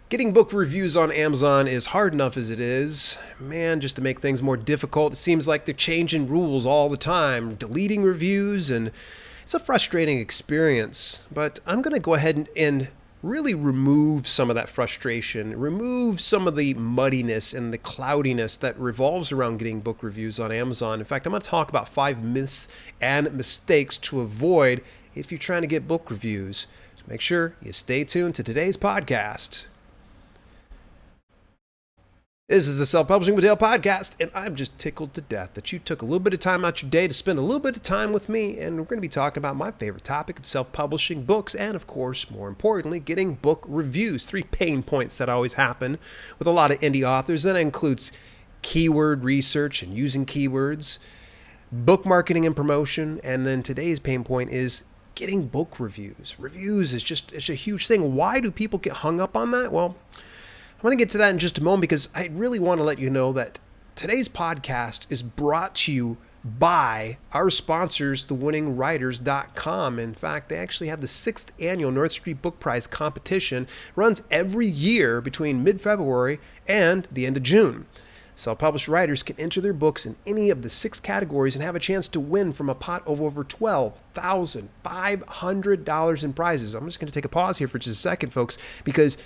Getting book reviews on Amazon is hard enough as it is. Man, just to make things more difficult, it seems like they're changing rules all the time, deleting reviews, and it's a frustrating experience. But I'm going to go ahead and really remove some of that frustration, remove some of the muddiness and the cloudiness that revolves around getting book reviews on Amazon. In fact, I'm going to talk about 5 myths and mistakes to avoid if you're trying to get book reviews. So make sure you stay tuned to today's podcast. This is the Self-Publishing with Dale podcast, and I'm just tickled to death that you took a little bit of time out your day to spend a little bit of time with me, and we're going to be talking about my favorite topic of self-publishing books, and of course, more importantly, getting book reviews. 3 pain points that always happen with a lot of indie authors. That includes keyword research and using keywords, book marketing and promotion, and then today's pain point is getting book reviews. Reviews is it's a huge thing. Why do people get hung up on that? Well, I'm going to get to that in just a moment because I really want to let you know that today's podcast is brought to you by our sponsors, thewinninwriters.com. In fact, they actually have the 6th annual North Street Book Prize competition. It runs every year between mid-February and the end of June. Self-published writers can enter their books in any of the 6 categories and have a chance to win from a pot of over $12,500 in prizes. I'm just going to take a pause here for just a second, folks, because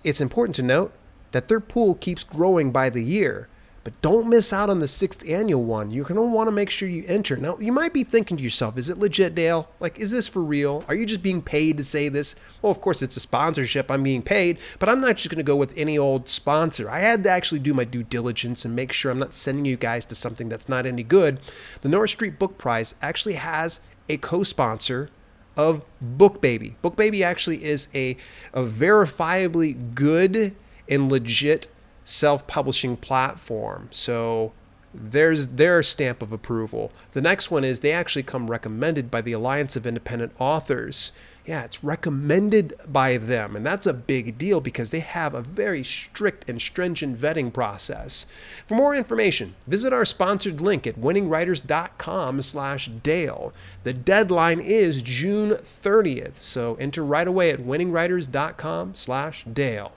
it's important to note that their pool keeps growing by the year, but don't miss out on the 6th annual one. You're going to want to make sure you enter. Now, you might be thinking to yourself, is it legit, Dale? Like, is this for real? Are you just being paid to say this? Well, of course, it's a sponsorship. I'm being paid, but I'm not just going to go with any old sponsor. I had to actually do my due diligence and make sure I'm not sending you guys to something that's not any good. The North Street Book Prize actually has a co-sponsor of BookBaby. BookBaby actually is a verifiably good and legit self-publishing platform. So there's their stamp of approval. The next one is they actually come recommended by the Alliance of Independent Authors. Yeah, it's recommended by them, and that's a big deal because they have a very strict and stringent vetting process. For more information, visit our sponsored link at winningwriters.com/Dale. The deadline is June 30th, so enter right away at winningwriters.com/Dale.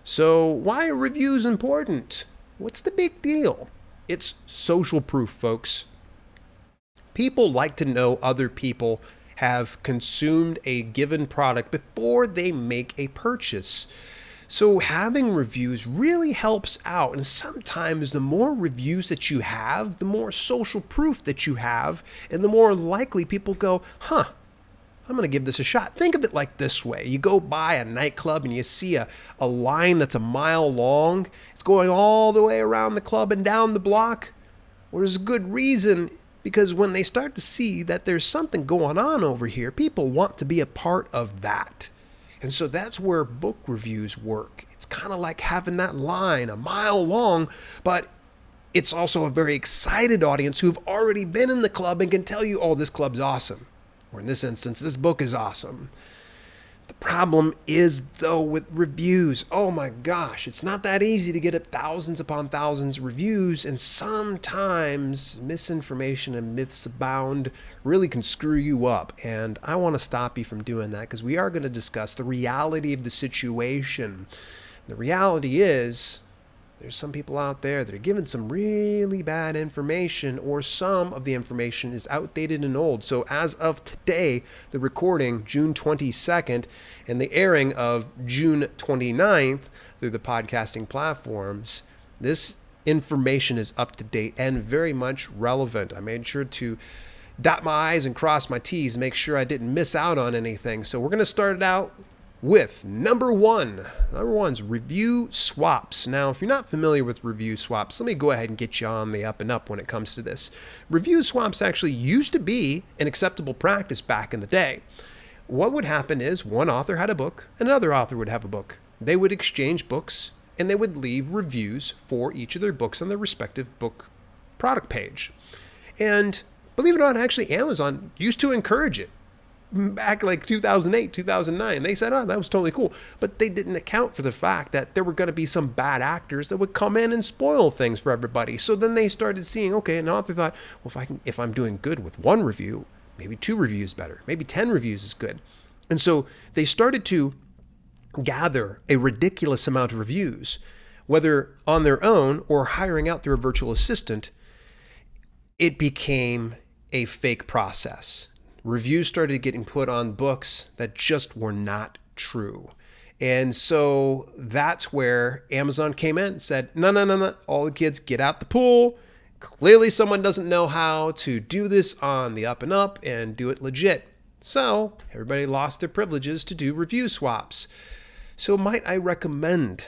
So why are reviews important? What's the big deal? It's social proof, folks. People like to know other people have consumed a given product before they make a purchase. So having reviews really helps out. And sometimes the more reviews that you have, the more social proof that you have, and the more likely people go, I'm going to give this a shot. Think of it like this way. You go by a nightclub and you see a line that's a mile long. It's going all the way around the club and down the block. Well, there's a good reason, because when they start to see that there's something going on over here, people want to be a part of that. And so that's where book reviews work. It's kind of like having that line a mile long, but it's also a very excited audience who've already been in the club and can tell you, oh, this club's awesome. Or in this instance, this book is awesome. The problem is, though, with reviews. Oh my gosh, it's not that easy to get up thousands upon thousands of reviews, and sometimes misinformation and myths abound really can screw you up. And I want to stop you from doing that because we are going to discuss the reality of the situation. The reality is, there's some people out there that are given some really bad information, or some of the information is outdated and old. So as of today, the recording, June 22nd, and the airing of June 29th through the podcasting platforms, this information is up to date and very much relevant. I made sure to dot my I's and cross my T's, make sure I didn't miss out on anything. So we're going to start it out with number one's review swaps. Now, if you're not familiar with review swaps, let me go ahead and get you on the up and up when it comes to this. Review swaps actually used to be an acceptable practice back in the day. What would happen is one author had a book, another author would have a book. They would exchange books, and they would leave reviews for each of their books on their respective book product page. And believe it or not, actually Amazon used to encourage it. Back like 2008, 2009, they said, oh, that was totally cool. But they didn't account for the fact that there were going to be some bad actors that would come in and spoil things for everybody. So then they started seeing, okay, an author thought, well, if I'm doing good with 1 review, maybe 2 reviews better, maybe 10 reviews is good. And so they started to gather a ridiculous amount of reviews, whether on their own or hiring out through a virtual assistant, it became a fake process. Reviews started getting put on books that just were not true. And so that's where Amazon came in and said, no, no, no, no, all the kids get out the pool. Clearly someone doesn't know how to do this on the up and up and do it legit. So everybody lost their privileges to do review swaps. So might I recommend,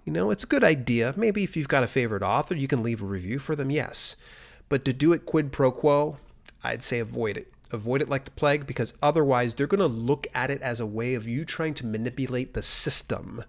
it's a good idea. Maybe if you've got a favorite author, you can leave a review for them, yes. But to do it quid pro quo, I'd say avoid it. Avoid it like the plague, because otherwise they're going to look at it as a way of you trying to manipulate the system.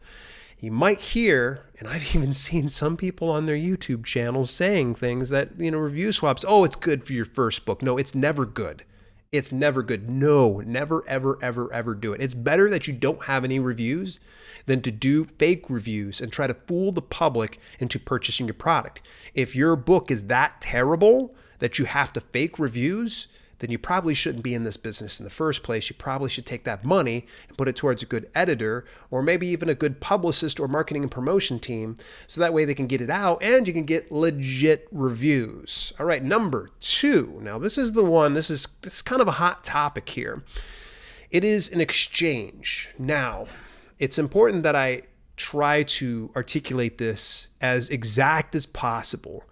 You might hear, and I've even seen some people on their YouTube channels saying things that, review swaps, oh, it's good for your first book. No, it's never good. It's never good. No, never, ever, ever, ever do it. It's better that you don't have any reviews than to do fake reviews and try to fool the public into purchasing your product. If your book is that terrible that you have to fake reviews, then you probably shouldn't be in this business in the first place. You probably should take that money and put it towards a good editor, or maybe even a good publicist or marketing and promotion team, so that way they can get it out and you can get legit reviews. All right, number 2. Now this is the one, this is kind of a hot topic here. It is an exchange. Now, it's important that I try to articulate this as exact as possible.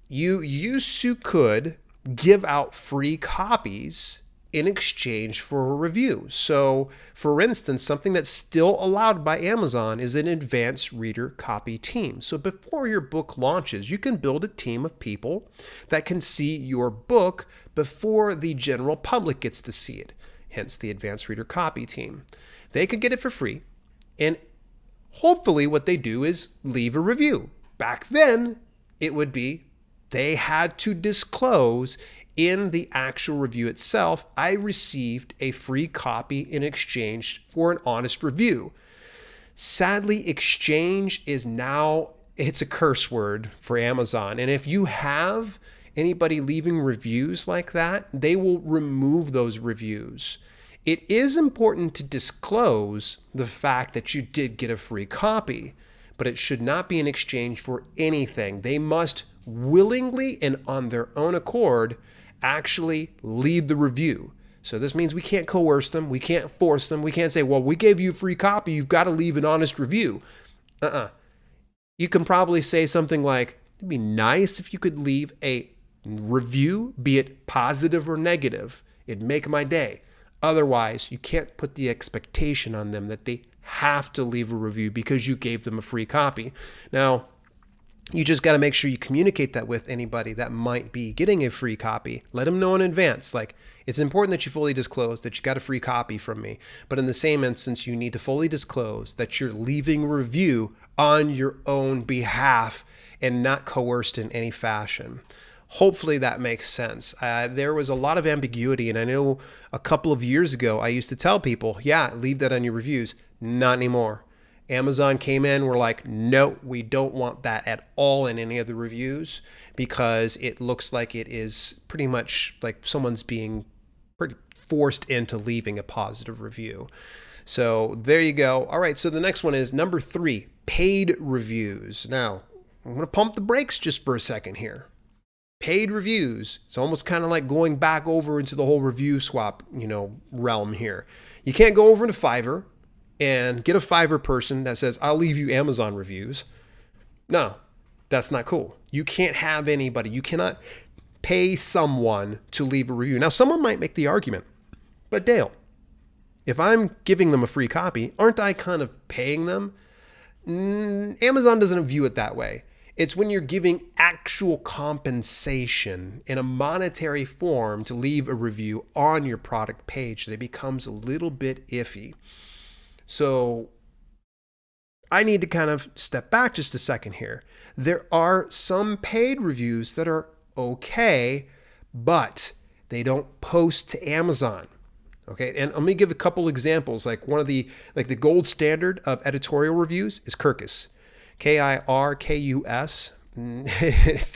You could give out free copies in exchange for a review. So, for instance, something that's still allowed by Amazon is an advanced reader copy team. So before your book launches, you can build a team of people that can see your book before the general public gets to see it, hence the advanced reader copy team. They could get it for free, and hopefully what they do is leave a review. Back then, it would be they had to disclose in the actual review itself, I received a free copy in exchange for an honest review. Sadly, exchange is now, it's a curse word for Amazon. And if you have anybody leaving reviews like that, they will remove those reviews. It is important to disclose the fact that you did get a free copy, but it should not be in exchange for anything. They must willingly and on their own accord actually lead the review. So this means we can't coerce them, we can't force them, we can't say, well, we gave you a free copy, you've got to leave an honest review. You can probably say something like, it'd be nice if you could leave a review, be it positive or negative. It'd make my day. Otherwise, you can't put the expectation on them that they have to leave a review because you gave them a free copy. Now, you just got to make sure you communicate that with anybody that might be getting a free copy. Let them know in advance. Like, it's important that you fully disclose that you got a free copy from me. But in the same instance, you need to fully disclose that you're leaving a review on your own behalf and not coerced in any fashion. Hopefully that makes sense. There was a lot of ambiguity, and I know a couple of years ago, I used to tell people, yeah, leave that on your reviews. Not anymore. Amazon came in, we're like, no, we don't want that at all in any of the reviews, because it looks like it is pretty much like someone's being pretty forced into leaving a positive review. So there you go. All right, so the next one is number 3, paid reviews. Now, I'm going to pump the brakes just for a second here. Paid reviews, it's almost kind of like going back over into the whole review swap, realm here. You can't go over into Fiverr and get a Fiverr person that says, I'll leave you Amazon reviews. No, that's not cool. You can't have anybody. You cannot pay someone to leave a review. Now, someone might make the argument, but Dale, if I'm giving them a free copy, aren't I kind of paying them? Amazon doesn't view it that way. It's when you're giving actual compensation in a monetary form to leave a review on your product page that it becomes a little bit iffy. So I need to kind of step back just a second here. There are some paid reviews that are okay, but they don't post to Amazon. Okay, and let me give a couple examples. Like the gold standard of editorial reviews is Kirkus. Kirkus.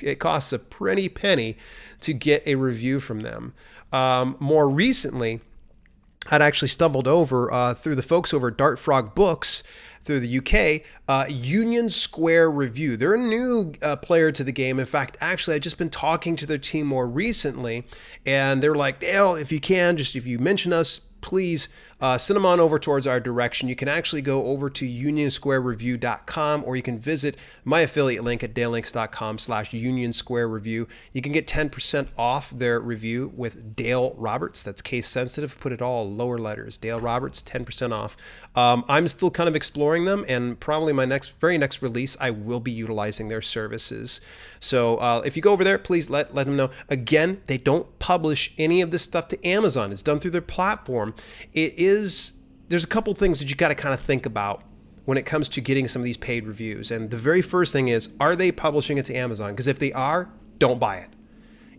It costs a pretty penny to get a review from them. More recently, I'd actually stumbled over through the folks over at Dart Frog Books through the UK, Union Square Review. They're a new player to the game. In fact, actually, I've just been talking to their team more recently, and they're like, Dale, if you can, just if you mention us, please send them on over towards our direction. You can actually go over to unionsquarereview.com, or you can visit my affiliate link at dalelinks.com/unionsquarereview. You can get 10% off their review with Dale Roberts. That's case sensitive. Put it all lower letters. Dale Roberts, 10% off. I'm still kind of exploring them, and probably my very next release, I will be utilizing their services. So if you go over there, please let them know. Again, they don't publish any of this stuff to Amazon. It's done through their platform. There's a couple things that you got to kind of think about when it comes to getting some of these paid reviews. And the very first thing is, are they publishing it to Amazon? Because if they are, don't buy it.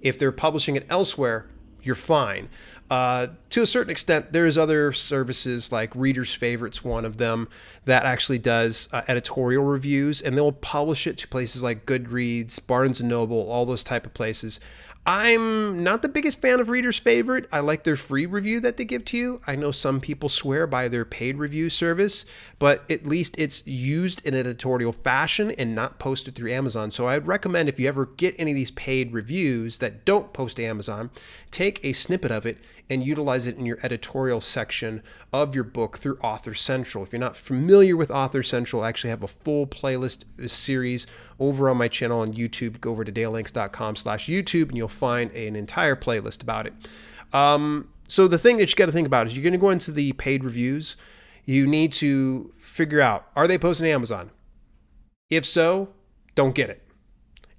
If they're publishing it elsewhere, you're fine. To a certain extent, there's other services like Reader's Favorite's one of them that actually does editorial reviews, and they'll publish it to places like Goodreads, Barnes & Noble, all those type of places. I'm not the biggest fan of Reader's Favorite. I like their free review that they give to you. I know some people swear by their paid review service, but at least it's used in an editorial fashion and not posted through Amazon. So I'd recommend, if you ever get any of these paid reviews that don't post to Amazon, take a snippet of it and utilize it in your editorial section of your book through Author Central. If you're not familiar with Author Central, I actually have a full playlist series over on my channel on YouTube. Go over to dalelinks.com/YouTube and you'll find an entire playlist about it. So the thing that you got to think about is, you're going to go into the paid reviews. You need to figure out, are they posting to Amazon? If so, don't get it.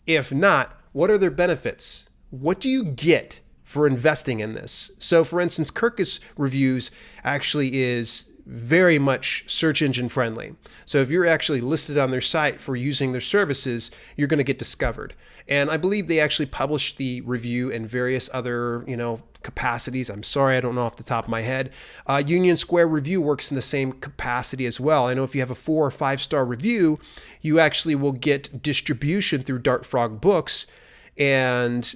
If not, what are their benefits? What do you get for investing in this? So for instance, Kirkus Reviews actually is very much search engine friendly. So if you're actually listed on their site for using their services, you're going to get discovered. And I believe they actually publish the review in various other, capacities. I'm sorry, I don't know off the top of my head. Union Square Review works in the same capacity as well. I know if you have a 4 or 5 star review, you actually will get distribution through Dart Frog Books, and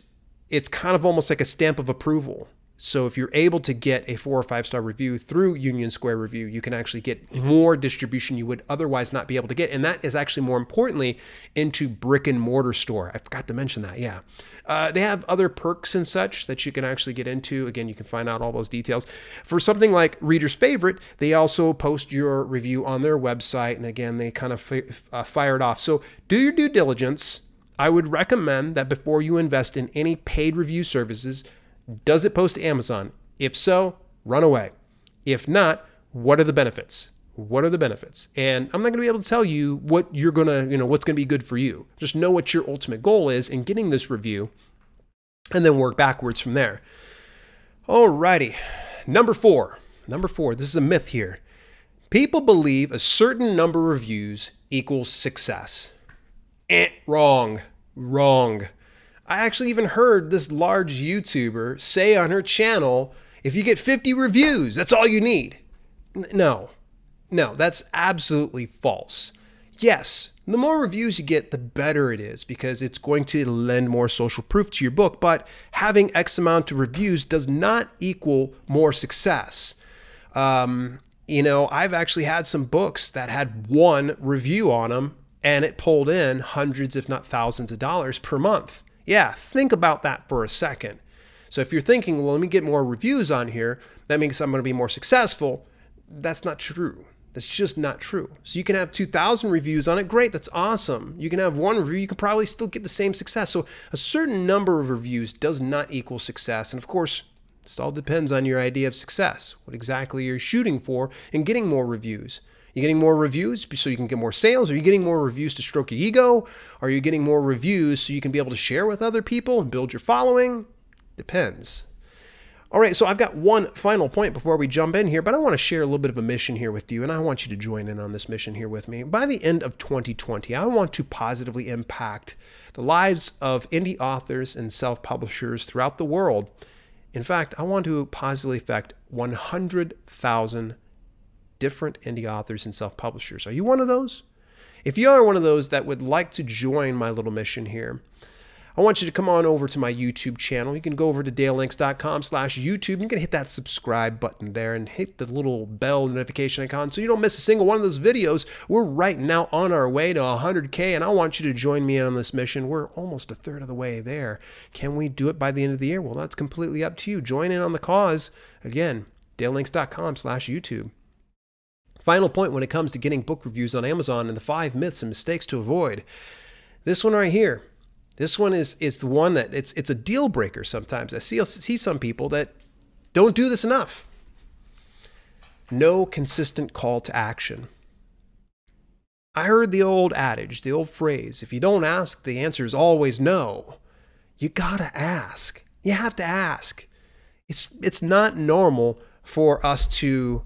it's kind of almost like a stamp of approval. So if you're able to get a 4 or 5 star review through Union Square Review, you can actually get more distribution you would otherwise not be able to get. And that is actually, more importantly, into brick and mortar store. I forgot to mention that. Yeah. They have other perks and such that you can actually get into. Again, you can find out all those details. For something like Reader's Favorite, they also post your review on their website. And again, they kind of fire it off. So do your due diligence. I would recommend that before you invest in any paid review services, does it post to Amazon? If so, run away. If not, what are the benefits? What are the benefits? And I'm not going to be able to tell you what you're going to, what's going to be good for you. Just know what your ultimate goal is in getting this review, and then work backwards from there. Alrighty. Number four, this is a myth here. People believe a certain number of reviews equals success. Wrong. I actually even heard this large YouTuber say on her channel, if you get 50 reviews, that's all you need. No, that's absolutely false. Yes, the more reviews you get, the better it is, because it's going to lend more social proof to your book, but having X amount of reviews does not equal more success. I've actually had some books that had 1 review on them, and it pulled in hundreds, if not thousands of dollars per month. Yeah, think about that for a second. So if you're thinking, well, let me get more reviews on here, that means I'm going to be more successful. That's not true. That's just not true. So you can have 2,000 reviews on it. Great, that's awesome. You can have 1 review. You can probably still get the same success. So a certain number of reviews does not equal success. And of course, this all depends on your idea of success, what exactly you're shooting for in getting more reviews. You're getting more reviews so you can get more sales? Are you getting more reviews to stroke your ego? Are you getting more reviews so you can be able to share with other people and build your following? Depends. All right, so I've got one final point before we jump in here, but I want to share a little bit of a mission here with you, and I want you to join in on this mission here with me. By the end of 2020, I want to positively impact the lives of indie authors and self-publishers throughout the world. In fact, I want to positively affect 100,000 different indie authors and self-publishers. Are you one of those? If you are one of those that would like to join my little mission here, I want you to come on over to my YouTube channel. You can go over to dalelinks.com/YouTube. You can hit that subscribe button there and hit the little bell notification icon so you don't miss a single one of those videos. We're right now on our way to 100K, and I want you to join me on this mission. We're almost a third of the way there. Can we do it by the end of the year? Well, that's completely up to you. Join in on the cause. Again, dalelinks.com/YouTube. Final point when it comes to getting book reviews on Amazon and the 5 myths and mistakes to avoid. This one right here. This one is the one that it's a deal breaker sometimes. I see some people that don't do this enough. No consistent call to action. I heard the old adage, the old phrase, if you don't ask, the answer is always no. You gotta ask. You have to ask. It's not normal for us to,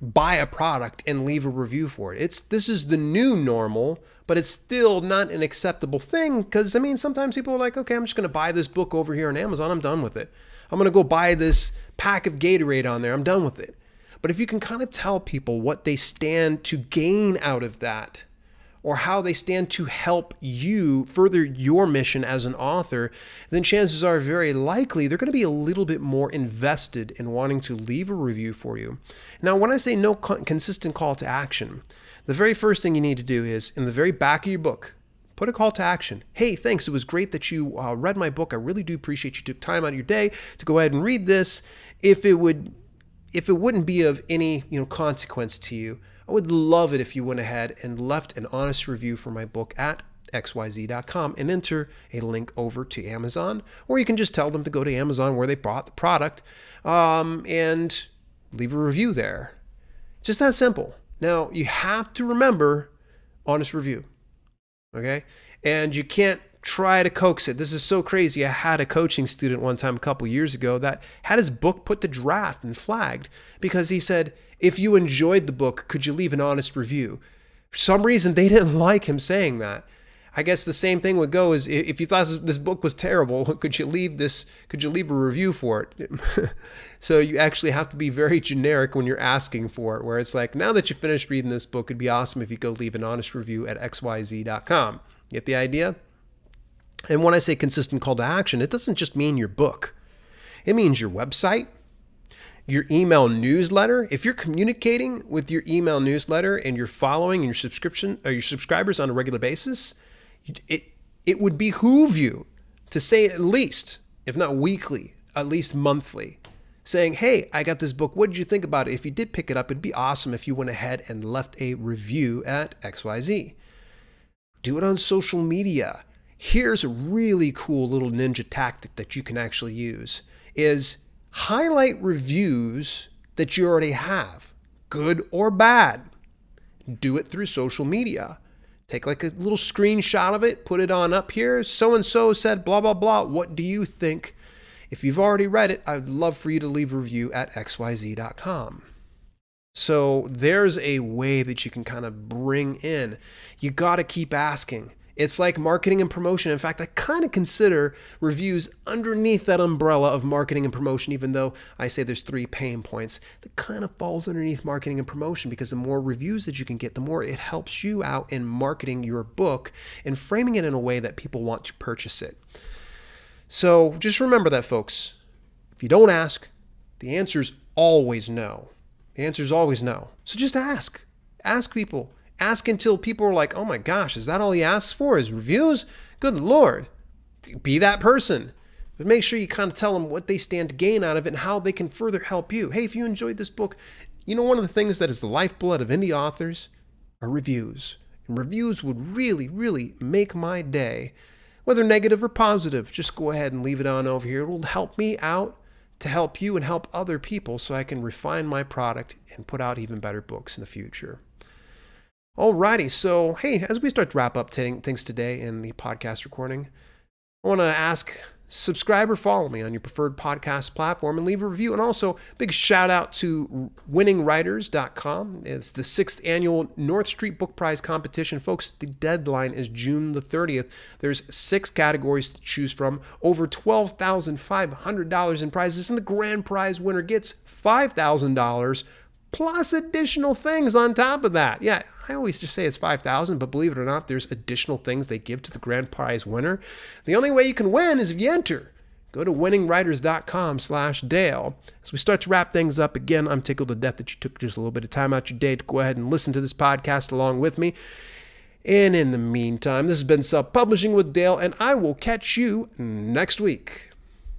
buy a product and leave a review for it. This is the new normal, but it's still not an acceptable thing because, sometimes people are like, okay, I'm just going to buy this book over here on Amazon. I'm done with it. I'm going to go buy this pack of Gatorade on there. I'm done with it. But if you can kind of tell people what they stand to gain out of that, or how they stand to help you further your mission as an author, then chances are very likely they're going to be a little bit more invested in wanting to leave a review for you. Now, when I say no consistent call to action, the very first thing you need to do is, in the very back of your book, put a call to action. Hey, thanks. It was great that you read my book. I really do appreciate you took time out of your day to go ahead and read this. If it wouldn't be of any consequence to you, I would love it if you went ahead and left an honest review for my book at xyz.com and enter a link over to Amazon, or you can just tell them to go to Amazon where they bought the product and leave a review there. Just that simple. Now, you have to remember honest review, okay? And you can't try to coax it. This is so crazy. I had a coaching student one time a couple years ago that had his book put to draft and flagged because he said, if you enjoyed the book, could you leave an honest review? For some reason, they didn't like him saying that. I guess the same thing would go is if you thought this book was terrible, could you leave a review for it? So you actually have to be very generic when you're asking for it, where it's like, now that you finished reading this book, it'd be awesome if you go leave an honest review at xyz.com. Get the idea? And when I say consistent call to action, it doesn't just mean your book. It means your website, your email newsletter. If you're communicating with your email newsletter and you're following your subscribers on a regular basis, it would behoove you to say at least, if not weekly, at least monthly, saying, hey, I got this book. What did you think about it? If you did pick it up, it'd be awesome if you went ahead and left a review at XYZ. Do it on social media. Here's a really cool little ninja tactic that you can actually use is highlight reviews that you already have, good or bad. Do it through social media. Take like a little screenshot of it, put it on up here. So-and-so said blah, blah, blah. What do you think? If you've already read it, I'd love for you to leave a review at xyz.com. So there's a way that you can kind of bring in. You got to keep asking. It's like marketing and promotion. In fact, I kind of consider reviews underneath that umbrella of marketing and promotion, even though I say there's 3 pain points. That kind of falls underneath marketing and promotion because the more reviews that you can get, the more it helps you out in marketing your book and framing it in a way that people want to purchase it. So just remember that, folks. If you don't ask, the answer's always no. The answer's always no. So just ask. Ask people. Ask until people are like, oh my gosh, is that all he asks for is reviews? Good Lord. Be that person. But make sure you kind of tell them what they stand to gain out of it and how they can further help you. Hey, if you enjoyed this book, one of the things that is the lifeblood of indie authors are reviews. And reviews would really, really make my day. Whether negative or positive, just go ahead and leave it on over here. It will help me out to help you and help other people so I can refine my product and put out even better books in the future. Alrighty, so hey, as we start to wrap up things today in the podcast recording, I want to ask, subscribe or follow me on your preferred podcast platform and leave a review. And also, big shout out to winningwriters.com. It's the 6th annual North Street Book Prize competition. Folks, the deadline is June the 30th. There's 6 categories to choose from, over $12,500 in prizes, and the grand prize winner gets $5,000 plus additional things on top of that. Yeah, I always just say it's $5,000, but believe it or not, there's additional things they give to the grand prize winner. The only way you can win is if you enter. Go to winningwriters.com/Dale. As we start to wrap things up, again, I'm tickled to death that you took just a little bit of time out your day to go ahead and listen to this podcast along with me. And in the meantime, this has been Self-Publishing with Dale, and I will catch you next week.